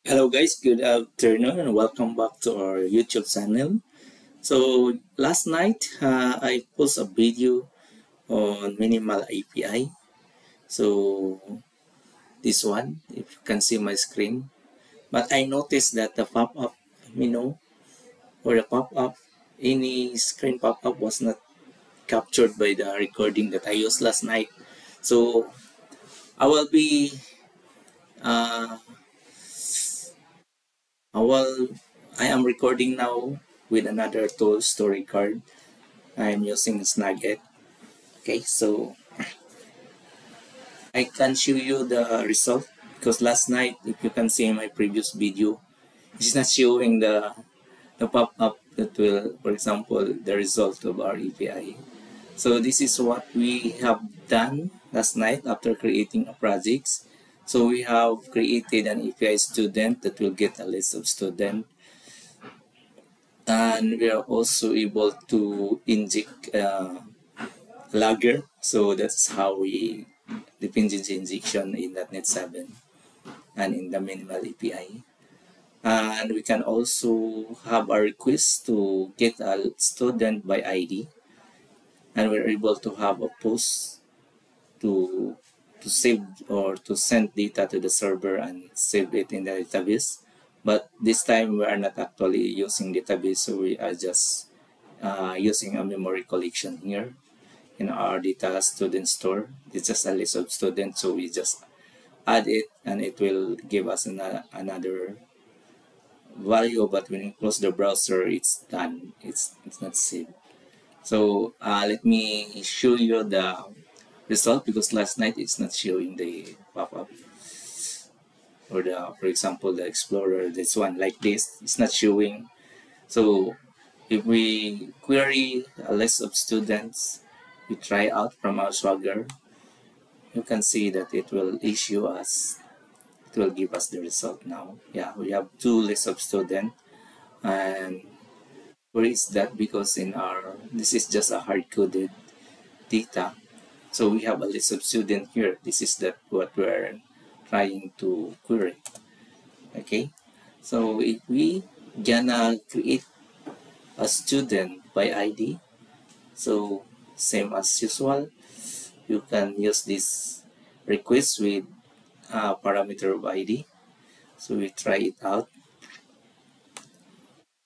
Hello guys, good afternoon and welcome back to our YouTube channel. So last night I posted a video on Minimal API. So this one, if you can see my screen. But I noticed that the pop-up menu or the pop-up, any screen pop-up was not captured by the recording that I used last night. So I will be uh, I will I am recording now with another tool story card. I am using Snagit. Okay, so I can show you the result because last night, if you can see in my previous video, it's not showing the pop-up that will, for example, the result of our API. So this is what we have done last night after creating a project. So we have created an API student that will get a list of students, and we are also able to inject logger. So that's how we dependency injection in .NET 7 and in the minimal API. And we can also have a request to get a student by ID, and we're able to have a post to save or to send data to the server and save it in the database. But this time we are not actually using database, so we are just using a memory collection here in our data student store. It's just a list of students, so we just add it and it will give us another value, but when you close the browser it's done, it's not saved. So let me show you the result because last night it's not showing the pop-up or the, for example, the explorer, this one like this, it's not showing. So if we query a list of students, we try out from our Swagger, you can see that it will issue us, it will give us the result now. Yeah, we have two lists of students. And where is that? Because in our, this is just a hard-coded data. So we have a list of students here. This is that what we're trying to query. Okay, so if we gonna create a student by ID, so same as usual, you can use this request with parameter of ID. So we try it out,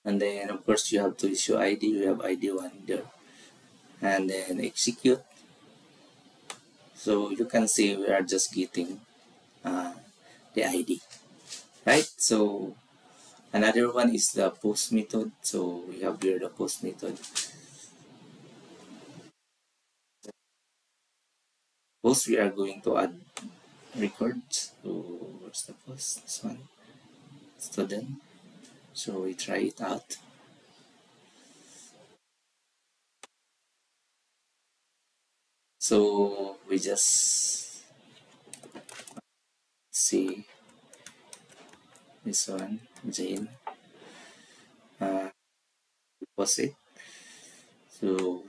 and then of course you have to issue ID. You have ID1 there, and then execute. So you can see we are just getting uh, the ID, right? So another one is the post method. So we have here the post method. Post, we are going to add records. So what's the post? This one, student. So we try it out. So we just see this one, Jane. Post it. So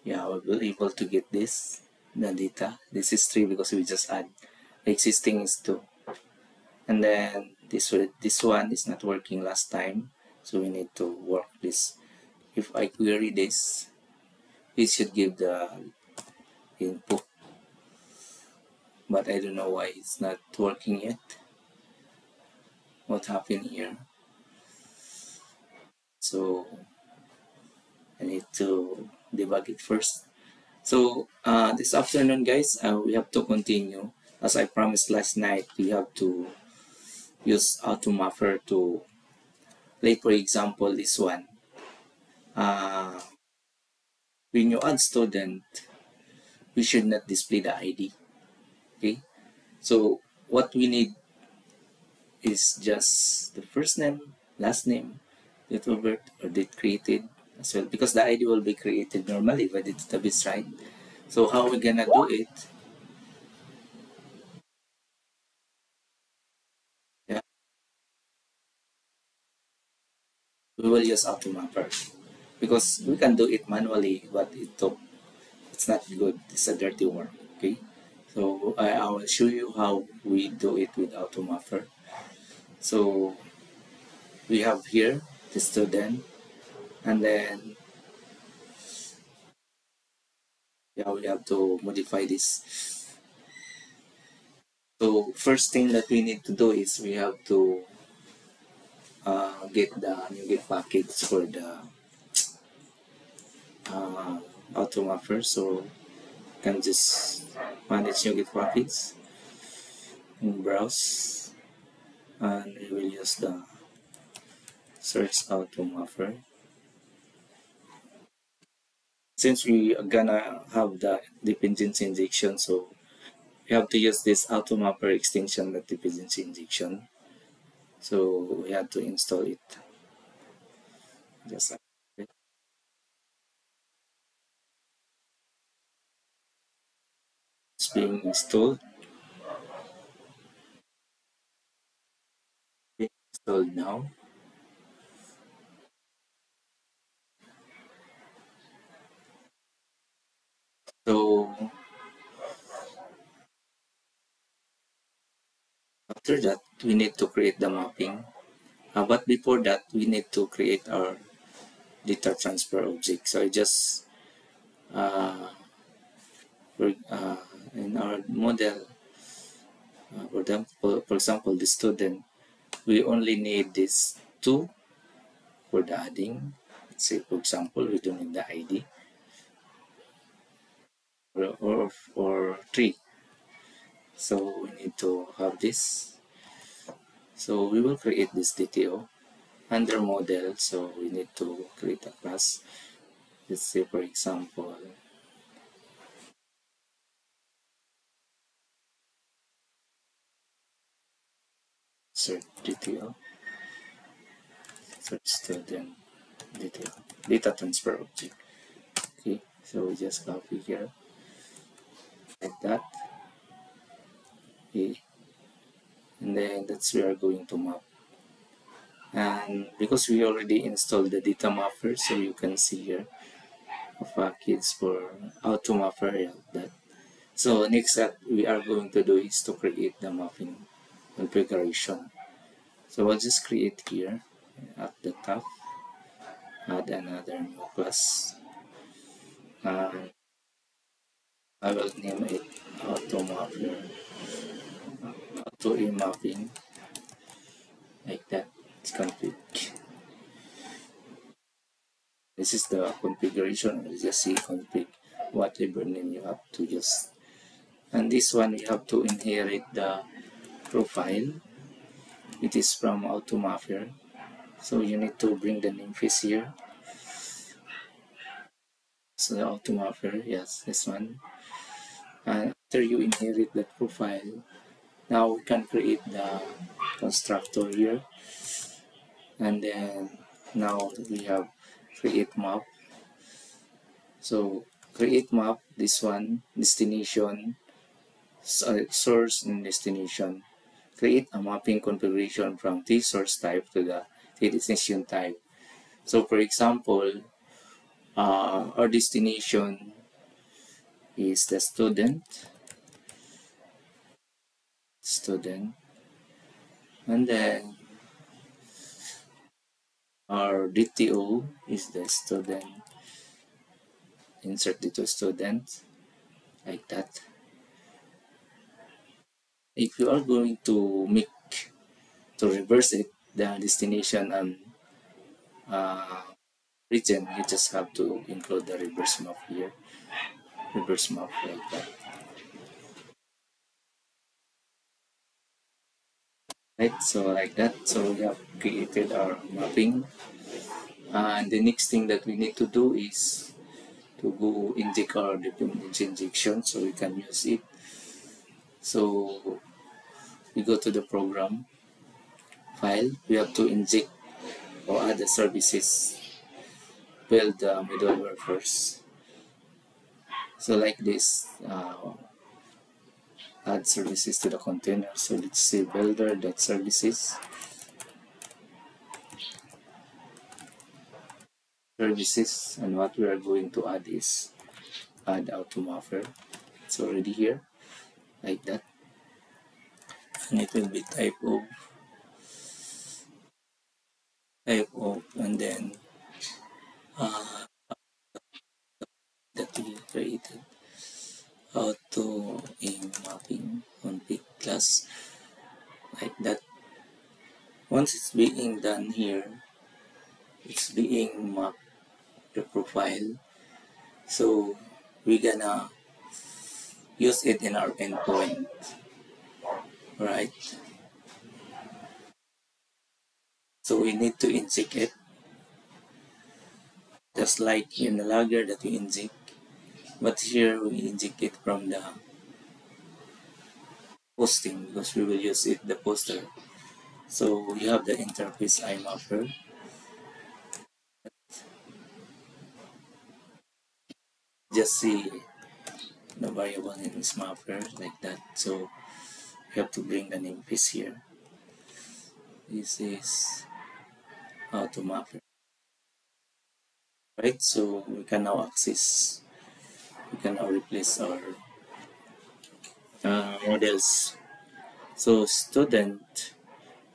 yeah, we will able to get this, the data. This is 3 because we just add. The existing is 2. And then this one is not working last time, so we need to work this. If I query this, it should give the input, but I don't know why it's not working yet. What happened here? So I need to debug it first. So this afternoon, guys, we have to continue. As I promised last night, we have to use automapper to play, for example, this one. When you add student, we should not display the ID. Okay, so what we need is just the first name, last name, date of birth, or date created as well, because the ID will be created normally by the database, right? So how we gonna do it? Yeah, we will use automapper because we can do it manually, but it's not good. It's a dirty work. Okay, so I will show you how we do it with automapper. So we have here the student, and then yeah, we have to modify this. So first thing that we need to do is we have to get the NuGet package for the automapper. So you can just manage NuGet package and browse, and we will use the search automapper. Since we are gonna have the dependency injection, so we have to use this automapper extension, the dependency injection. So we have to install it. Just it's being installed. Being installed now. So after that, we need to create the mapping. But before that, we need to create our data transfer object. So I just uh, uh, in our model, for example, the student, we only need this two for the adding. Let's say, for example, we don't need the ID, or three. So we need to have this. So we will create this DTO under model. So we need to create a class. Let's say, for example, search DTO, search student DTO, data transfer object. Okay, so we just copy here like that. Okay, and then that's where we are going to map. And because we already installed the data mapper, so you can see here a package for auto mapper. Yeah, that. So next step we are going to do is to create the mapping configuration. So I'll just create here at the top, add another new class. I will name it auto mapper, auto mapping, like that. It's config. This is the configuration. You just see config, whatever name you have to use. And this one we have to inherit the profile. It is from automapper. So you need to bring the nameface here. So the automapper, yes, this one. And after you inherit that profile, now we can create the constructor here. And then now we have create map. So create map, this one, destination, source and destination. Create a mapping configuration from the source type to the destination type. So for example, our destination is the student, and then our DTO is the student, insert the two students, like that. If you are going to reverse it, the destination and region, you just have to include the reverse map here, reverse map like that. Right, so like that. So we have created our mapping, and the next thing that we need to do is to go inject our dependency injection so we can use it. So we go to the program file, we have to inject or add the services, build the middleware first. So like this, add services to the container. So let's say builder.services, services, and what we are going to add is add automapper. It's already here, like that. And it will be type of IFO, and then uh, that we created auto aim mapping config class like that. Once it's being done here, it's being mapped the profile. So we're gonna use it in our endpoint, right? So we need to inject it just like in the logger that we inject, but here we inject it from the posting because we will use it the poster. So you have the interface imapper. Just see the variable name is mapper like that. So you have to bring the name piece here. This is how to mapper, right? So we can now access, we can now replace our models. So student,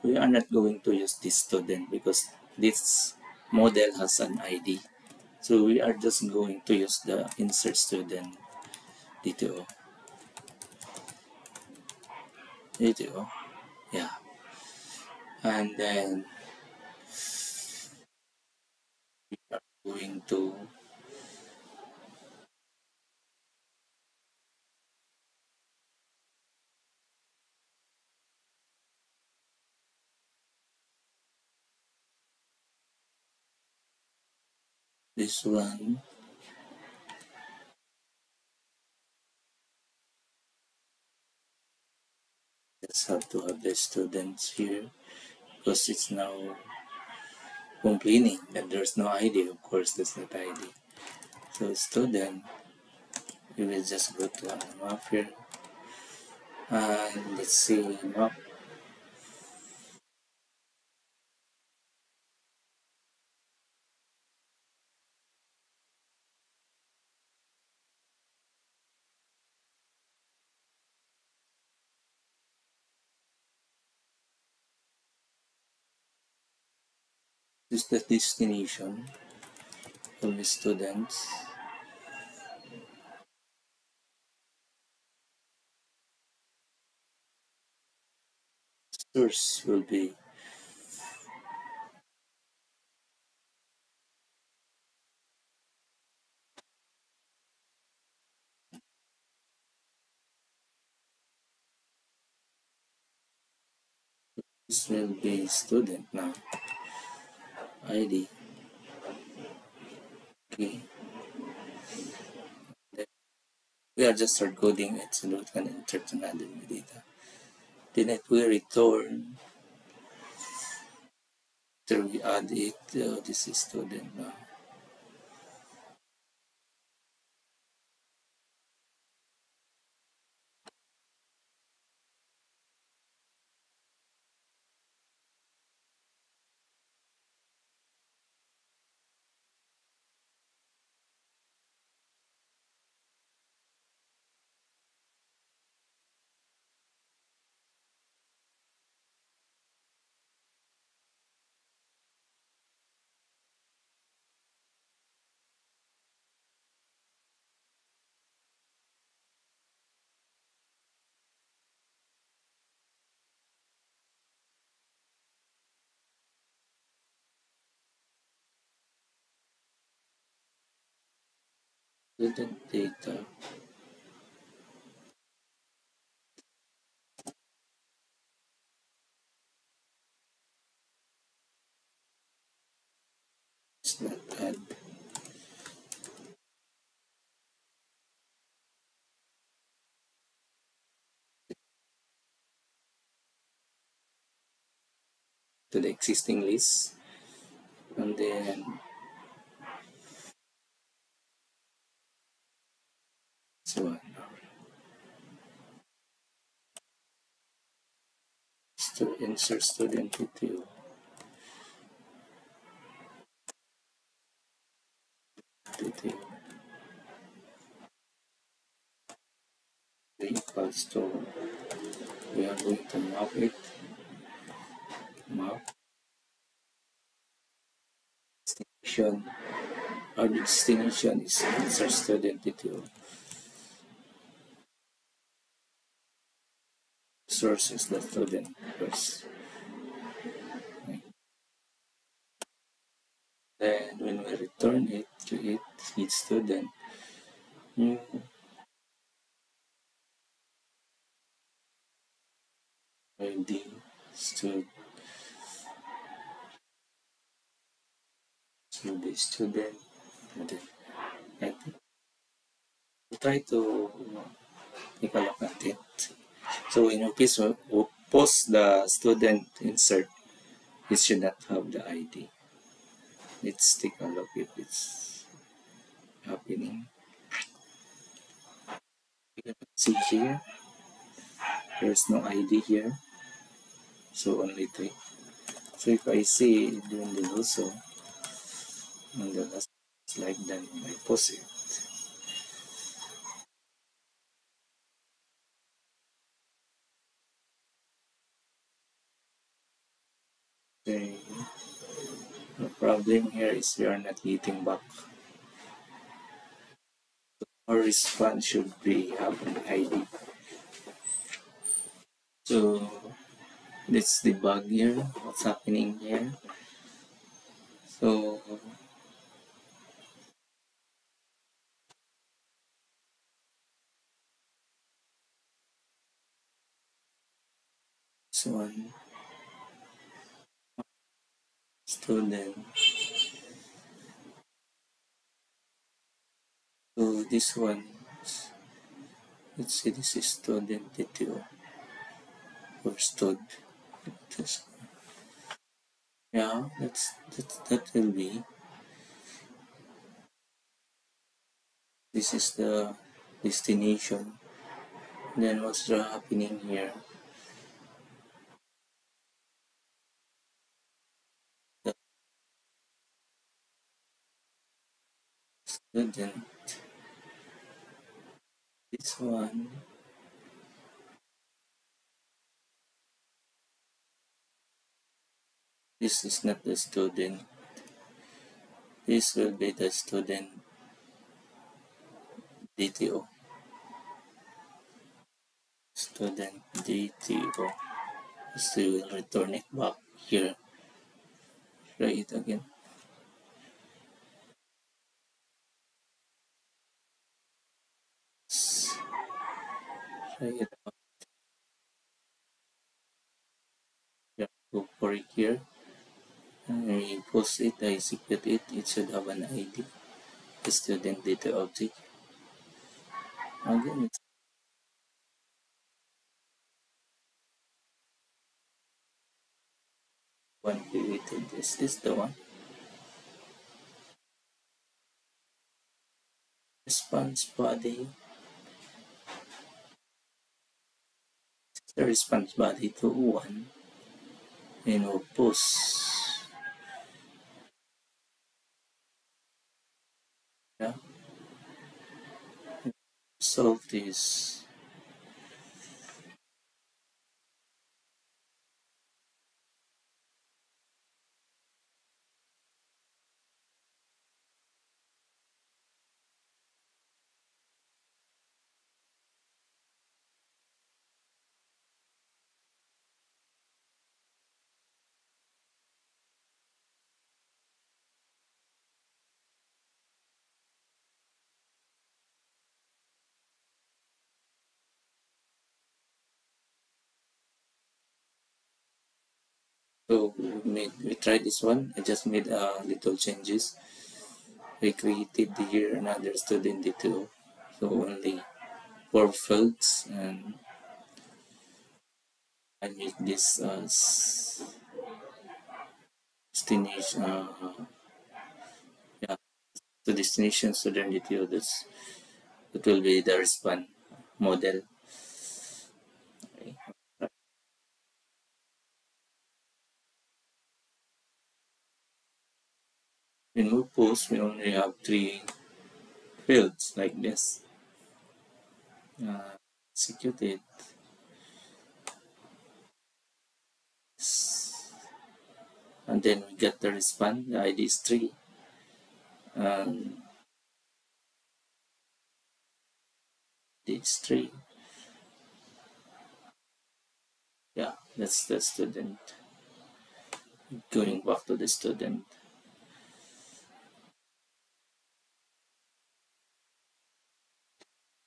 we are not going to use this student because this model has an ID. So we are just going to use the insert student DTO. DTO, yeah. And then we are going to this one. Just have to have the students here because it's now complaining that there's no ID. Of course, there's not ID. So student, we will just go to our map here and let's see map. This is the destination of the students. Source will be this will be student now. ID. Okay. Then we are just start coding it so we can enter another data. Then it will return after we add it. This is student now. Student data. It's not add. To the existing list, and then so on. Insert student detail. Detail equals to, we are going to map it. Map destination, our destination is insert student detail. Source is the student first. Okay. Then when we return it, create each student, new ID student to the student. And then I think we try to take a look at it. So in your case, we'll post the student insert. It should not have the ID. Let's take a look if it's happening. You can see here, there's no ID here, so only 3. So if I see doing the also on the last slide, then I post it. Okay. The problem here is we are not getting back. Our response should be have an ID. So let's debug here what's happening here. So this one student. So this one, let's see, this is student detail or stud. This, yeah, that will be. This is the destination. Then what's happening here? The student. This one. This is not the student. This will be the student DTO. Student DTO. So we will return it back here. Try it again. Try it back. Yeah, go for it here. I post it, I execute it. It should have an ID. The student data object. Again, it's one created. Is this the one? Response body. The response body to 1. And we'll post. Yeah. Result is so we tried this one. I just made little changes. I created here another student detail. So only 4 fields, and I make this destination. Yeah, the destination student detail. That will be the response model. Okay. In move post, we only have 3 fields like this. Execute it. And then we get the response. The ID is 3. and these three. Yeah, that's the student. Going back to the student.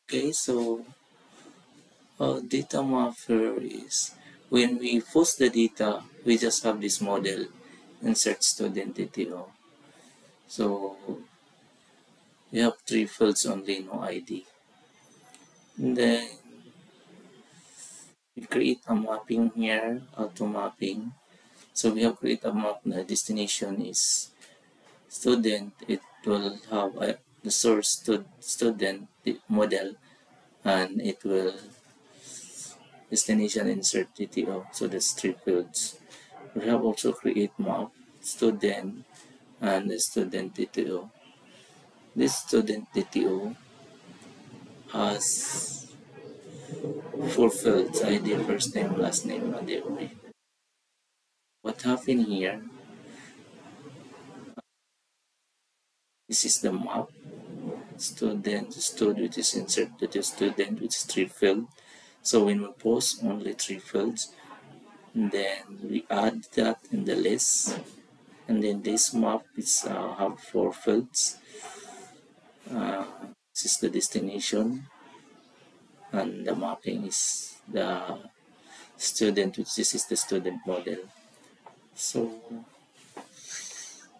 Okay, so data mapper is when we post the data, we just have this model insert student DTO. So we have three fields only, no ID. And then we create a mapping here, auto mapping. So we have create a map. The destination is student. It will have the source student model, and it will destination insert DTO. So that's three fields. We have also create map, student, and the student DTO. This student DTO has four fields: ID, first name, last name, and every. What happened here? This is the map. Student, which is inserted to student, which is three fields. So when we post only three fields, then we add that in the list, and then this map is have four fields. This is the destination, and the mapping is the student, which this is the student model. So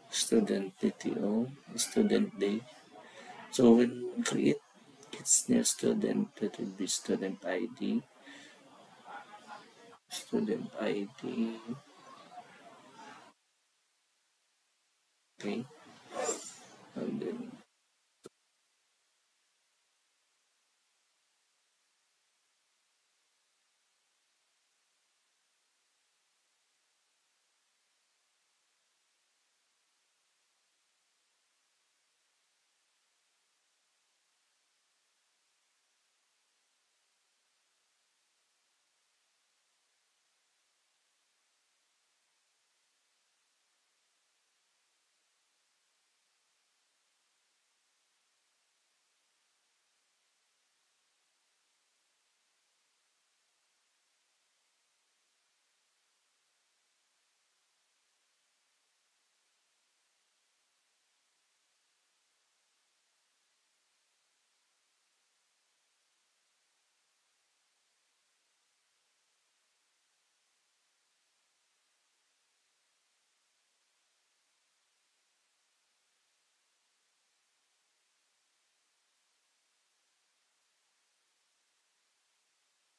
student DTO, student day. So when we create it's near student, that will be student ID, student ID. Okay, and then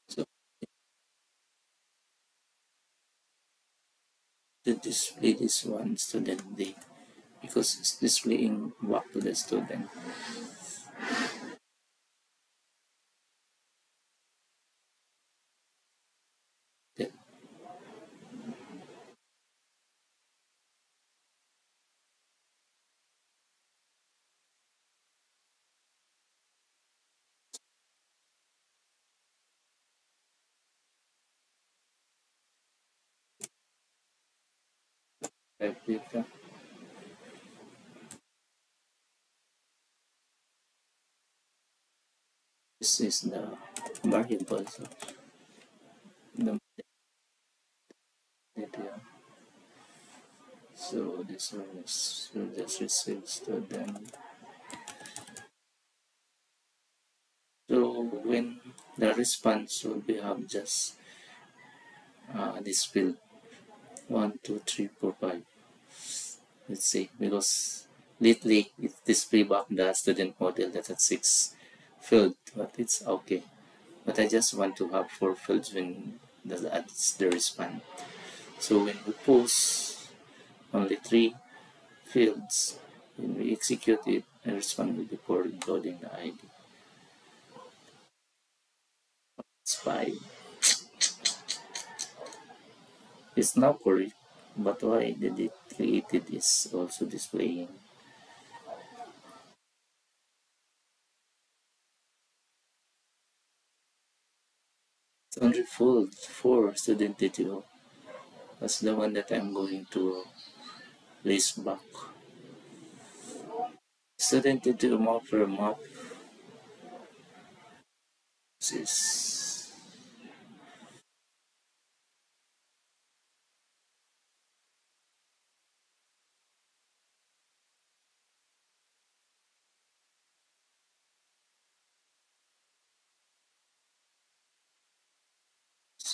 so to display this one student day because it's displaying back to the student. That, that data. This is the variables of the data. So this one is will just receive student. So when the response will be have just this field 1, 2, 3, 4, 5. Let's see, because lately it display back the student model that at 6 field, but it's okay. But I just want to have 4 fields when that's the response. So when we post only 3 fields, when we execute it, the response will be for encoding the ID. It's 5. It's now correct, but why did it created is also displaying? It's only full 4 student detail. That's the one that I'm going to list back. Student to do map for map is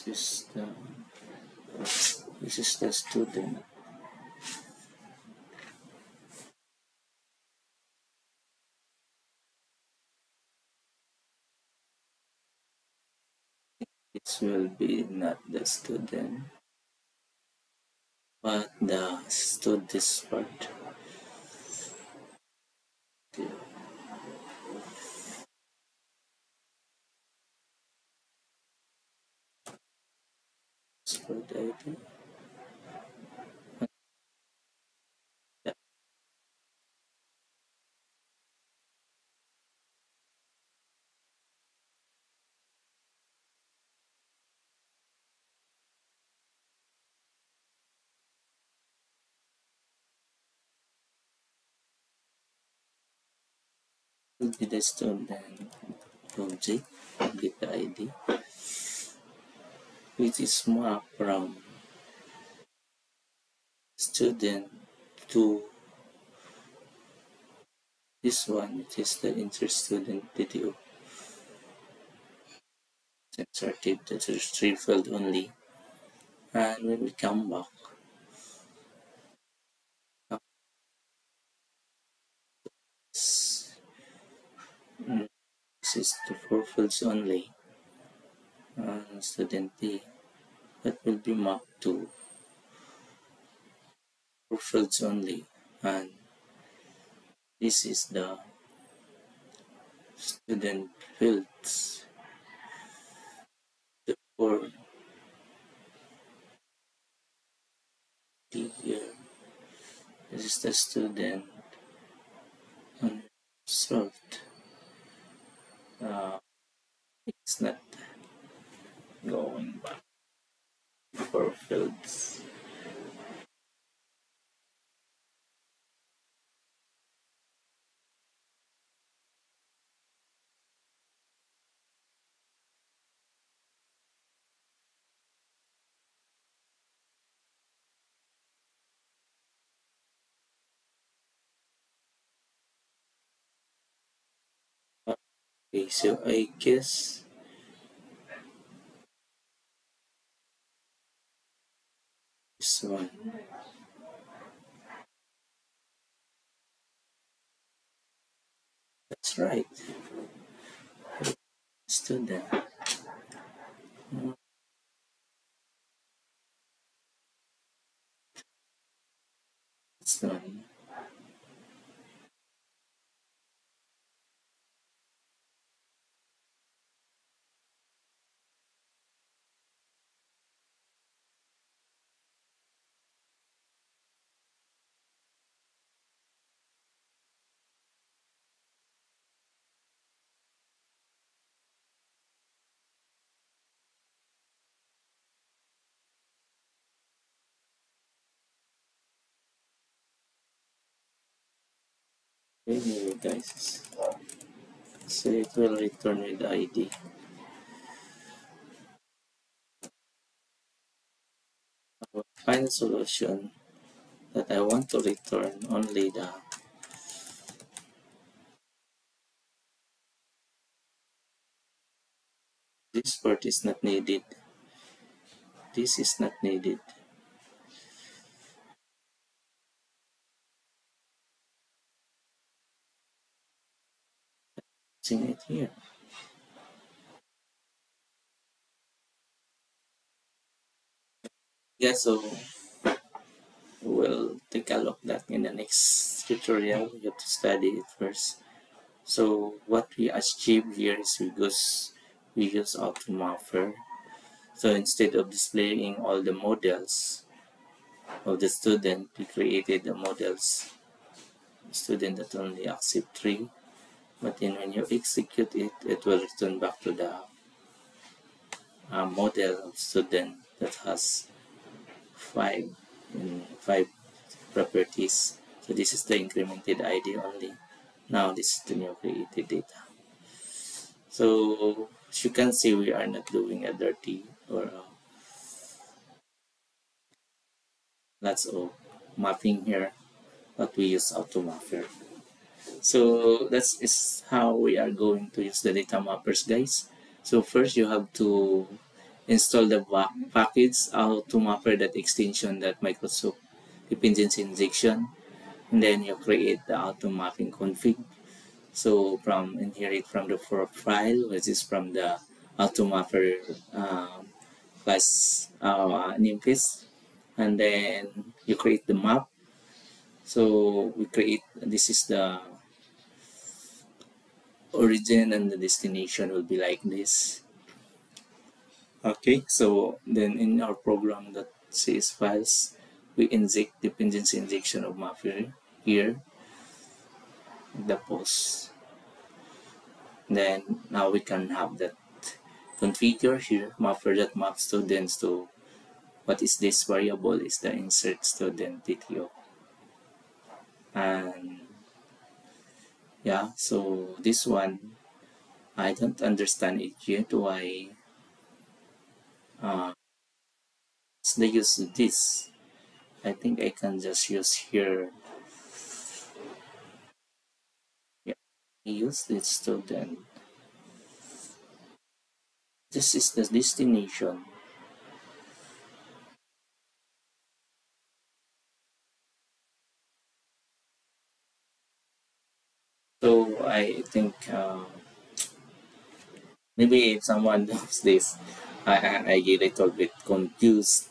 this is the this is the student. It will be not the student, but the this part. Okay. Student ID. That will be the student object with the ID, which is mapped from student to this one, which is the inter-student video. Sensor type that is 3 field only. And when we come back, this is the 4 fields only. Student P, that will be mapped to 4 fields only. And this is the student fields. The 4 here. This is the student unsolved. It's not going back for fields. Okay, so I guess this one. That's right. Student. It's done. Anyway, guys, so it will return with the ID. Our final solution that I want to return only the this part is not needed. This is not needed. Using it here. Yeah, so we'll take a look at that in the next tutorial. We have to study it first. So what we achieve here is we use automapper. So instead of displaying all the models of the student, we created the models student that only accept 3. But then when you execute it, it will return back to the model of student that has 5 in 5 properties. So this is the incremented ID only. Now this is the new created data. So as you can see, we are not doing a dirty or lots of mapping here, but we use auto mapper. So that's is how we are going to use the data mappers, guys. So first you have to install the package auto mapper that extension that Microsoft dependency injection, and then you create the auto mapping config. So from inherit from the file, which is from the auto mapper class namespace, and then you create the map. So we create, this is the origin and the destination will be like this. Okay, so then in our program.cs files, we inject dependency injection of mapper here, the post. Then now we can have that configure here, mapper.map students to what is this variable is the insert student DTO. And yeah, so this one I don't understand it yet why what's the use of this. I think I can just use here, yeah, use this student. This is the destination. So I think maybe if someone knows this, I get a little bit confused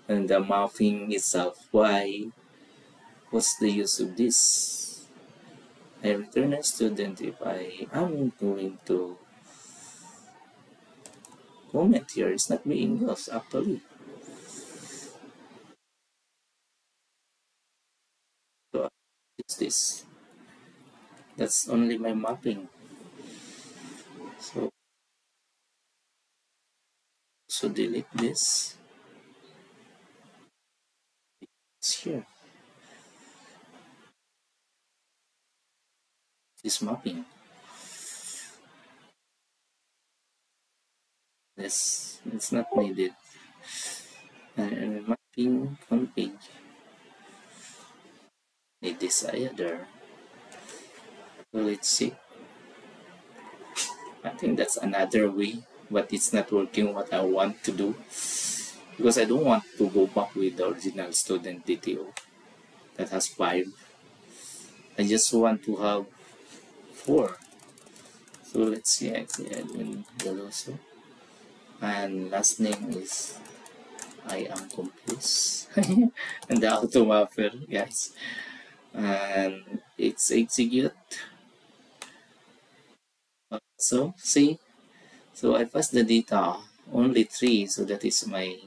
and the mapping itself. Why? What's the use of this? I return a student if I am going to comment here. It's not being used actually. So it's this. That's only my mapping. So delete this. It's here. This mapping. This it's not needed. And mapping config. Need this either. So let's see. I think that's another way, but it's not working what I want to do because I don't want to go back with the original student DTO that has 5. I just want to have 4. So let's see, actually Edwin Galoso, and last name is I am confused and the auto mapper, guys, and it's execute. So see, so I pass the data only 3, so that is my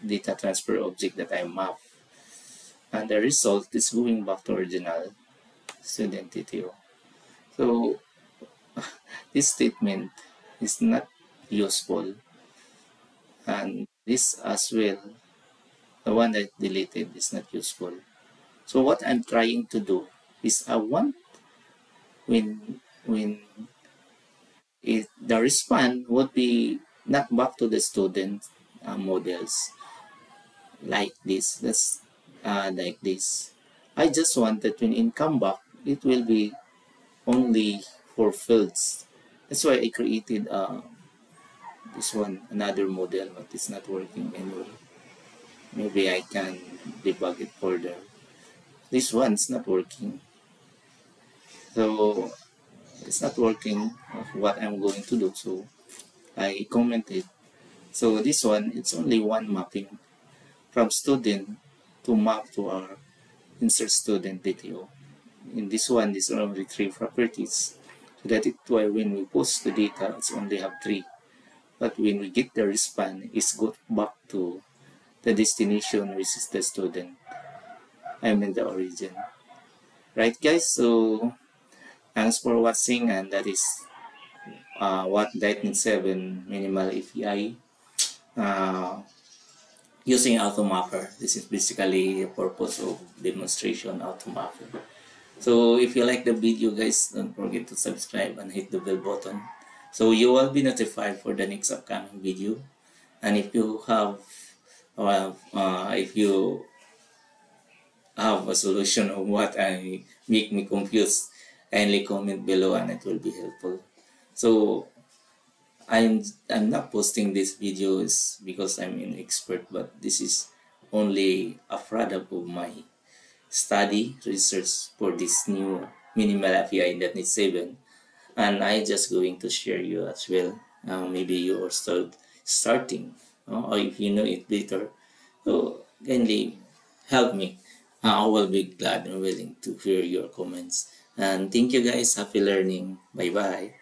data transfer object that I map, and the result is going back to original student DTO. So this statement is not useful, and this as well, the one that deleted, is not useful. So what I'm trying to do is I want when the response would be not back to the student models like this. That's like this. I just want that when it come back, it will be only for fields. That's why I created this one, another model, but it's not working anyway. Maybe I can debug it further. This one's not working. So it's not working of what I'm going to do. So I commented. So this one, it's only one mapping from student to map to our insert student DTO. In this one, there's only 3 properties. So that is why when we post the data, it's only have 3. But when we get the response, it's go back to the destination, which is the student. I mean the origin. Right, guys? So thanks for watching, and that is what .NET 7 Minimal API using automapper. This is basically the purpose of demonstration automapper. So if you like the video, guys, don't forget to subscribe and hit the bell button so you will be notified for the next upcoming video. And if you have a solution of what I make me confused, kindly comment below and it will be helpful. So I'm not posting these videos because I'm an expert, but this is only a product of my study research for this new minimal API in .NET 7, and I just going to share you as well. Maybe you are still starting, or if you know it better, so kindly help me. I will be glad and willing to hear your comments. And thank you guys. Happy learning. Bye bye.